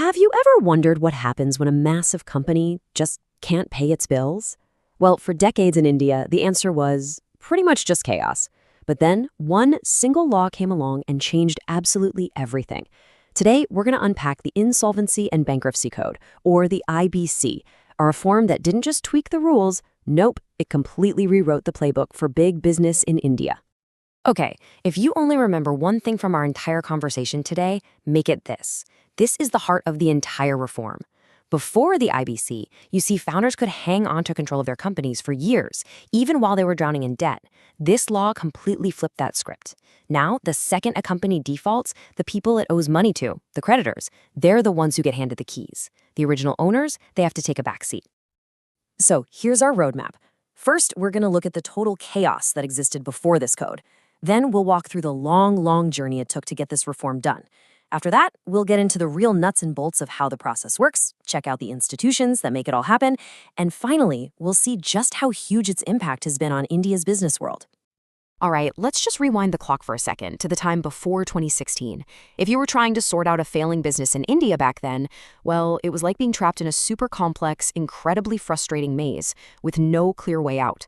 Have you ever wondered what happens when a massive company just can't pay its bills? Well, for decades in India, the answer was pretty much just chaos. But then one single law came along and changed absolutely everything. Today, we're going to unpack the Insolvency and Bankruptcy Code, or the IBC, a reform that didn't just tweak the rules. Nope, it completely rewrote the playbook for big business in India. Okay, if you only remember one thing from our entire conversation today, make it this. This is the heart of the entire reform. Before the IBC, you see founders could hang on to control of their companies for years, even while they were drowning in debt. This law completely flipped that script. Now, the second a company defaults, the people it owes money to, the creditors, they're the ones who get handed the keys. The original owners, they have to take a backseat. So here's our roadmap. First, we're going to look at the total chaos that existed before this code. Then we'll walk through the long journey it took to get this reform done. After that, we'll get into the real nuts and bolts of how the process works, check out the institutions that make it all happen, and finally, we'll see just how huge its impact has been on India's business world. All right, let's just rewind the clock for a second to the time before 2016. If you were trying to sort out a failing business in India back then, well, it was like being trapped in a super complex, incredibly frustrating maze with no clear way out.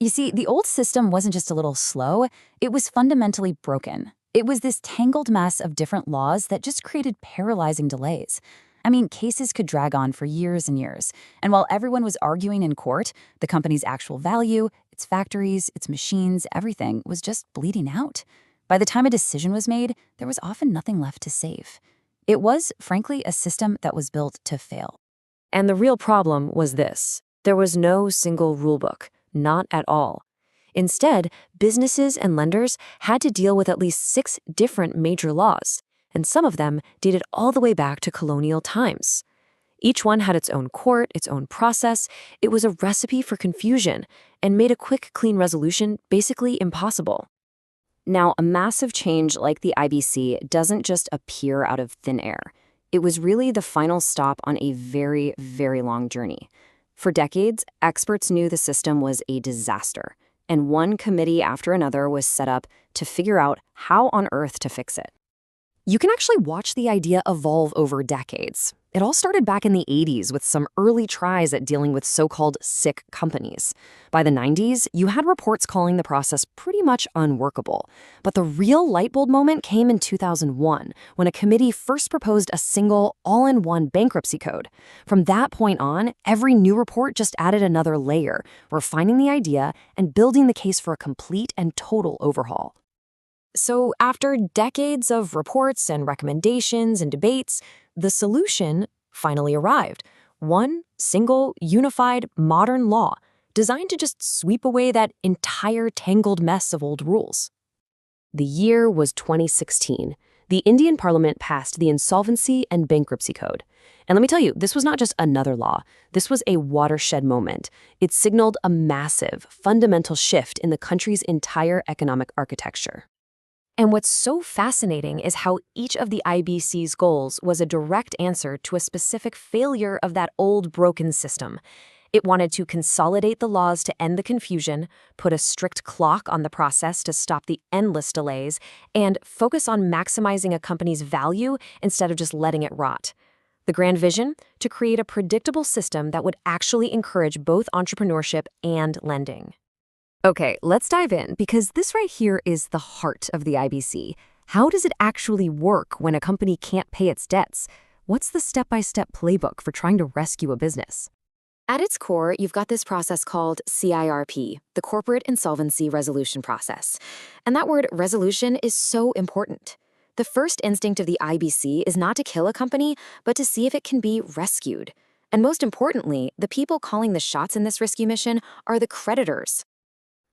You see, the old system wasn't just a little slow, it was fundamentally broken. It was this tangled mess of different laws that just created paralyzing delays. I mean, cases could drag on for years and years. And while everyone was arguing in court, the company's actual value, its factories, its machines, everything was just bleeding out. By the time a decision was made, there was often nothing left to save. It was, frankly, a system that was built to fail. And the real problem was this. There was no single rulebook. Not at all. Instead, businesses and lenders had to deal with at least 6 different major laws, and some of them dated all the way back to colonial times. Each one had its own court, its own process. It was a recipe for confusion and made a quick, clean resolution basically impossible. Now, a massive change like the IBC doesn't just appear out of thin air. It was really the final stop on a very long journey. For decades, experts knew the system was a disaster, and one committee after another was set up to figure out how on earth to fix it. You can actually watch the idea evolve over decades. It all started back in the 80s with some early tries at dealing with so-called sick companies. By the 90s, you had reports calling the process pretty much unworkable. But the real lightbulb moment came in 2001, when a committee first proposed a single, all-in-one bankruptcy code. From that point on, every new report just added another layer, refining the idea and building the case for a complete and total overhaul. So after decades of reports and recommendations and debates, the solution finally arrived. One single, unified, modern law designed to just sweep away that entire tangled mess of old rules. The year was 2016. The Indian Parliament passed the Insolvency and Bankruptcy Code. And let me tell you, this was not just another law. This was a watershed moment. It signaled a massive, fundamental shift in the country's entire economic architecture. And what's so fascinating is how each of the IBC's goals was a direct answer to a specific failure of that old broken system. It wanted to consolidate the laws to end the confusion, put a strict clock on the process to stop the endless delays, and focus on maximizing a company's value instead of just letting it rot. The grand vision? To create a predictable system that would actually encourage both entrepreneurship and lending. Okay, let's dive in, because this right here is the heart of the IBC. How does it actually work when a company can't pay its debts? What's the step-by-step playbook for trying to rescue a business? At its core, you've got this process called CIRP, the Corporate Insolvency Resolution Process. And that word resolution is so important. The first instinct of the IBC is not to kill a company, but to see if it can be rescued. And most importantly, the people calling the shots in this rescue mission are the creditors.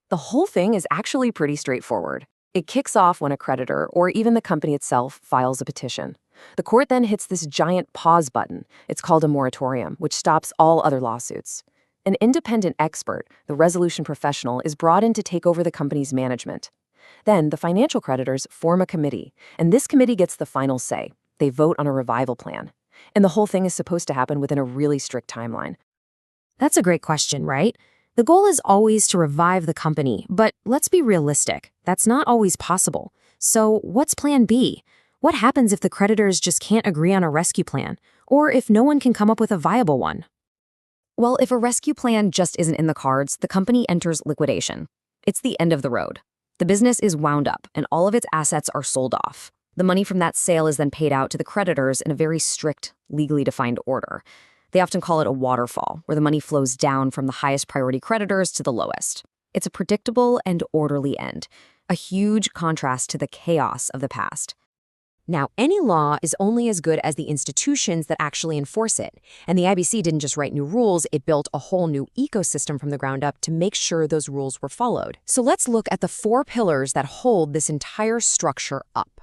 The whole thing is actually pretty straightforward. It kicks off when a creditor, or even the company itself, files a petition. The court then hits this giant pause button. It's called a moratorium, which stops all other lawsuits. An independent expert, the resolution professional, is brought in to take over the company's management. Then the financial creditors form a committee, and this committee gets the final say. They vote on a revival plan. And the whole thing is supposed to happen within a really strict timeline. That's a great question, right? The goal is always to revive the company, but let's be realistic. That's not always possible. So what's plan B? What happens if the creditors just can't agree on a rescue plan, or if no one can come up with a viable one? Well, if a rescue plan just isn't in the cards, the company enters liquidation. It's the end of the road. The business is wound up, and all of its assets are sold off. The money from that sale is then paid out to the creditors in a very strict, legally defined order. They often call it a waterfall, where the money flows down from the highest priority creditors to the lowest. It's a predictable and orderly end, a huge contrast to the chaos of the past. Now, any law is only as good as the institutions that actually enforce it. And the IBC didn't just write new rules, it built a whole new ecosystem from the ground up to make sure those rules were followed. So let's look at the 4 pillars that hold this entire structure up.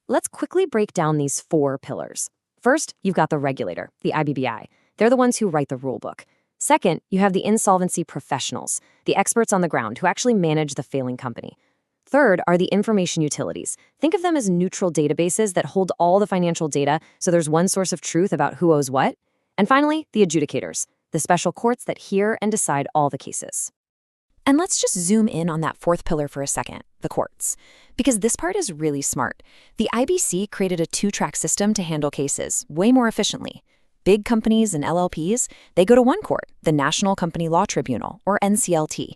Let's quickly break down these 4 pillars. First, you've got the regulator, the IBBI. They're the ones who write the rulebook. Second, you have the insolvency professionals, the experts on the ground who actually manage the failing company. Third are the information utilities. Think of them as neutral databases that hold all the financial data so there's one source of truth about who owes what. And finally, the adjudicators, the special courts that hear and decide all the cases. And let's just zoom in on that 4th pillar for a second, the courts. Because this part is really smart. The IBC created a 2-track system to handle cases way more efficiently. Big companies and LLPs, they go to one court, the National Company Law Tribunal, or NCLT.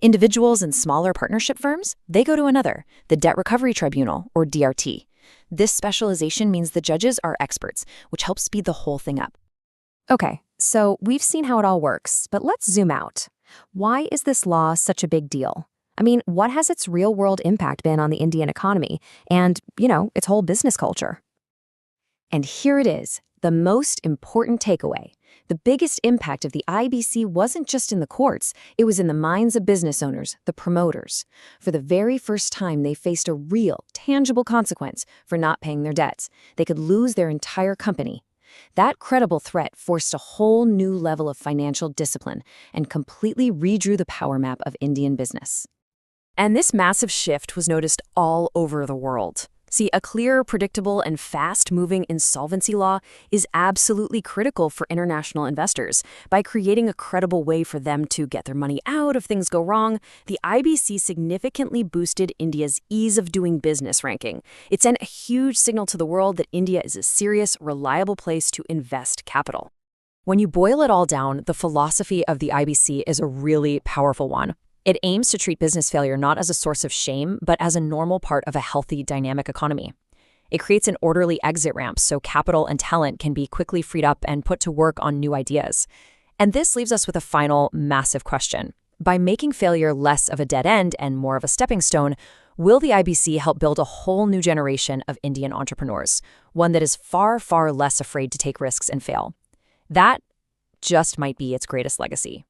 Individuals and smaller partnership firms, they go to another, the Debt Recovery Tribunal, or DRT. This specialization means the judges are experts, which helps speed the whole thing up. Okay, so we've seen how it all works, but let's zoom out. Why is this law such a big deal? I mean, what has its real-world impact been on the Indian economy and, its whole business culture? And here it is. The most important takeaway. The biggest impact of the IBC wasn't just in the courts, it was in the minds of business owners, the promoters. For the very first time, they faced a real, tangible consequence for not paying their debts. They could lose their entire company. That credible threat forced a whole new level of financial discipline and completely redrew the power map of Indian business. And this massive shift was noticed all over the world. See, a clear, predictable, and fast-moving insolvency law is absolutely critical for international investors. By creating a credible way for them to get their money out if things go wrong, the IBC significantly boosted India's ease of doing business ranking. It sent a huge signal to the world that India is a serious, reliable place to invest capital. When you boil it all down, the philosophy of the IBC is a really powerful one. It aims to treat business failure not as a source of shame, but as a normal part of a healthy, dynamic economy. It creates an orderly exit ramp so capital and talent can be quickly freed up and put to work on new ideas. And this leaves us with a final, massive question. By making failure less of a dead end and more of a stepping stone, will the IBC help build a whole new generation of Indian entrepreneurs, one that is far, far less afraid to take risks and fail? That just might be its greatest legacy.